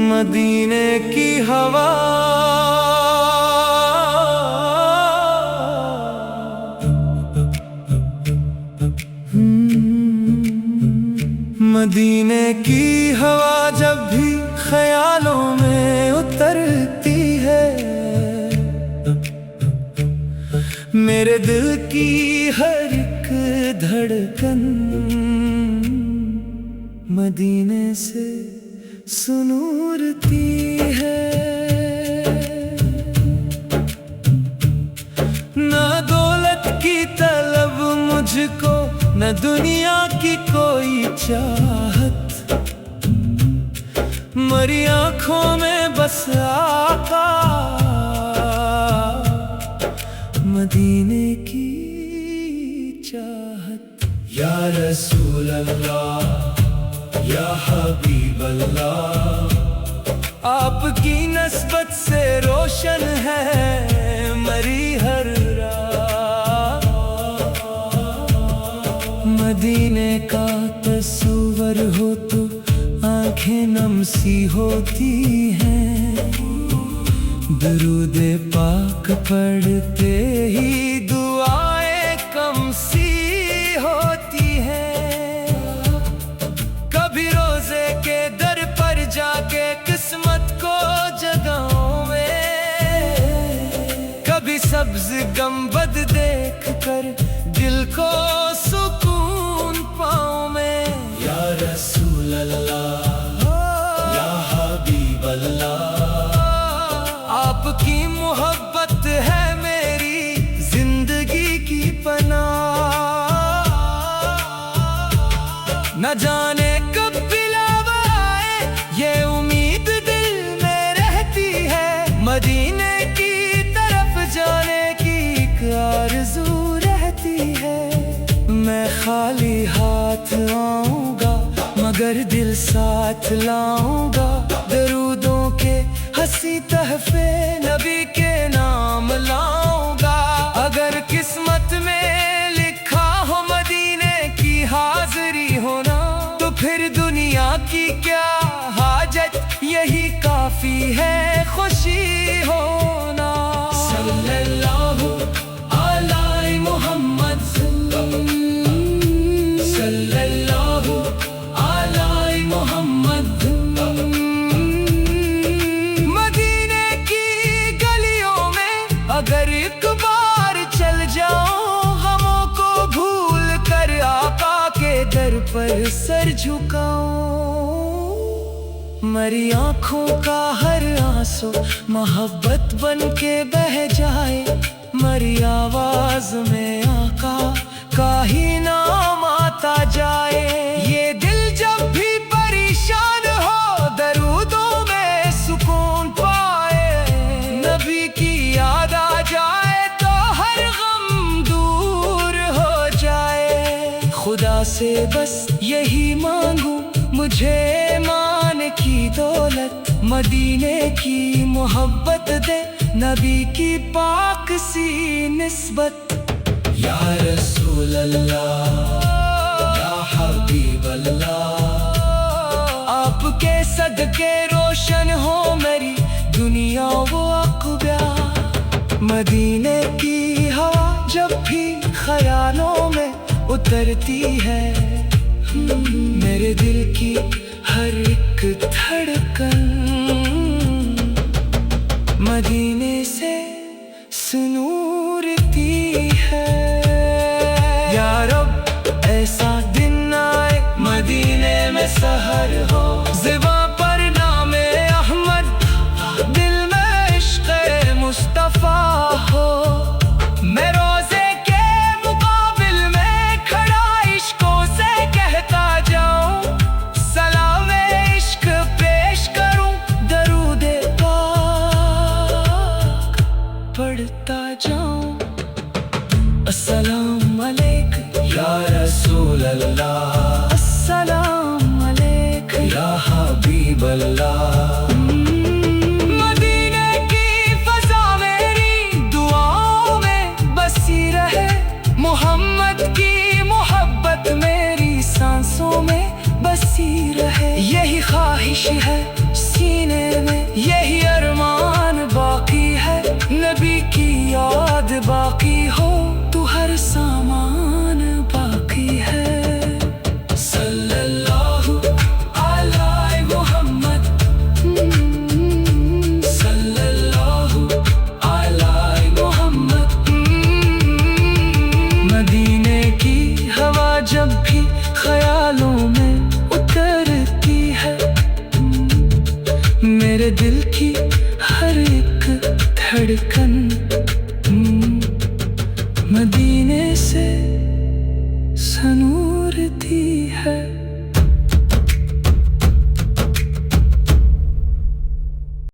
मदीने की हवा मदीने की हवा जब भी ख्यालों में उतरती है, मेरे दिल की हर एक धड़कन मदीने से सुनूरती है। ना दौलत की तलब मुझको, न दुनिया की कोई चाहत, मरी आँखों में बस आका मदीने की चाहत। या रसूल अल्लाह या हबीब अल्लाह, आपकी नस्बत से रोशन है मरी हर रात। मदीने का तस्वर हो तो आंखें नम सी होती हैं, दरूद पाक पढ़ते ही दुआएं कम सी होती हैं। कभी रोजे के दर पर जाके किस्मत को जगाऊं मैं, कभी सब्ज गंबद देख कर दिल को सुकून पाऊं मैं। या रसूल अल्लाह या हबीब अल्लाह, आपकी मोहब्बत है मेरी जिंदगी की पनाह। न जाने कब बुलावा आए ये उम्मीद दिल में रहती है, मदीने की तरफ जाने की एक आरज़ू रहती है। मैं खाली हाथ आऊंगा मगर दिल साथ लाऊंगा, दरूदों के हंसी तहफे नबी के नाम लाऊंगा। अगर किस्मत में लिखा हो मदीने की हाजिरी होना, तो फिर दुनिया की क्या हाजत, यही काफी है खुशी होना। सल्लल्लाहु अलैहि मुहम्मद, सल्लल्लाहु अलैहि मुहम्मद। मदीने की गलियों में अगर एक बार चल जाऊं, गमों को भूल कर आका के दर पर सर झुकाऊं। मरी आँखों का हर आंसू मोहब्बत बन के बह जाए, मरी आवाज में आका का ही नाम आता जाए। ये दिल जब भी परेशान हो दरूदों में सुकून पाए, नबी की याद आ जाए तो हर गम दूर हो जाए। खुदा से बस यही मांगू मुझे मान की दौलत, मदीने की मोहब्बत दे नबी की पाक सी निस्बत। या रसूल अल्लाह या हबीब अल्लाह, आपके सदके रोशन हो मेरी दुनिया वो अक़बा। मदीने की हवा जब भी ख्यालों में उतरती है, मेरे दिल की हर एक धड़कन मदीने से सुनूरती है। या रब ऐसा दिन आए मदीने में सहर हो, ज़िबां पर नामे अहमद, दिल में इश्क़ मुस्तफ़ा हो। मैं रोज़े के मुक़ाबिल में खड़ा इश्क़ों से कहता जाऊं, सलाम इश्क़ पेश करूं, दरूद पाक पढ़ता जाऊं। अस्सलाम अलैकुम या रसूल अल्लाह, अस्सलाम अलैकुम या हबीब अल्लाह। मदीने की फ़ज़ा मेरी दुआओं में बसी रहे, मोहम्मद की मोहब्बत में ख्वाहिश है सीने में, यही अरमान बाकी है, नबी की याद बाकी हो तो हर सामान बाकी है। सल्लल्लाहु अलैहि मोहम्मद, सल्लल्लाहु अलैहि मोहम्मद। मदीने की हवा जब भी ख्यालों में उतरती है, मेरे दिल की हर एक धड़कन